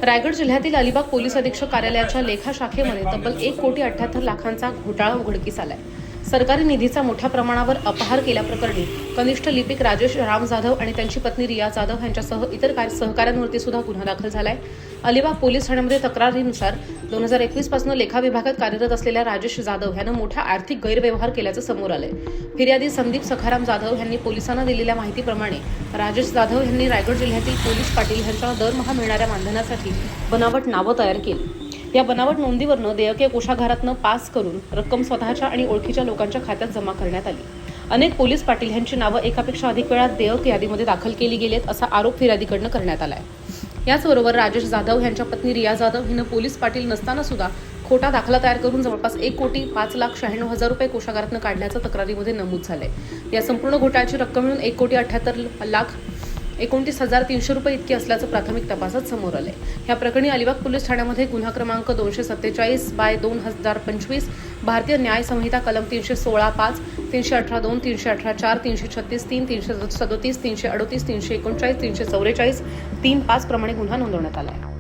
रायगड जिल्ह्यातील अलिबाग पोलीस अधीक्षक कार्यालयाच्या लेखा शाखेमध्ये तब्बल 1,78 लाखांचा घोटाळा उघडकीस आलाय। सरकारी निधीचा मोठ्या प्रमाणावर अपहार केल्याप्रकरणी कनिष्ठ लिपिक राजेश राम जाधव आणि त्यांची पत्नी रिया जाधव यांच्यासह इतर सहकाऱ्यांवरती सुद्धा गुन्हा दाखल झालाय। अलिबाग पोलीस ठाण्यामध्ये तक्रारीनुसार 2021 पासून लेखा विभागात कार्यरत असलेल्या राजेश जाधव यानं मोठा आर्थिक गैरव्यवहार केल्याचं समोर आलंय। फिर्यादी संदीप सखाराम जाधव यांनी पोलिसांना दिलेल्या माहितीप्रमाणे राजेश जाधव यांनी रायगड जिल्ह्यातील पोलीस पाटील यांच्या दरमहा मिळणाऱ्या मानधनासाठी बनावट नावं तयार केली। या बनावट नोंदीवरनं देयके कोषागारातनं पास करून रक्कम स्वतःच्या आणि ओळखीच्या लोकांच्या खात्यात जमा करण्यात आली। अनेक पोलीस पाटील यांची नावं एकापेक्षा अधिक वेळा देयक यादीमध्ये दाखल केली गेलेत असा आरोप फिर्यादीकडनं करण्यात आलाय। याचबरोबर राजेश जाधव यांच्या पत्नी रिया जाधव हिनं पोलीस पाटील नसताना सुद्धा खोटा दाखला तयार करून जवळपास 1,05,96,000 रुपये कोषागारातनं काढल्याचं तक्रारीमध्ये नमूद झालंय। या संपूर्ण घोटाळ्याची रक्कम मिळून 1,78,29,300 रुपये इतकी असल्याचं प्राथमिक तपासात समोर आलंय। या प्रकरणी अलिबाग पोलीस ठाण्यामध्ये गुन्हा क्रमांक 247/2025 भारतीय न्याय संहिता कलम 316(5), 318(2), 318(4), 336(3), 337, 338, 339, 344, 345 प्रमाणे गुन्हा नोंदवण्यात आला आहे।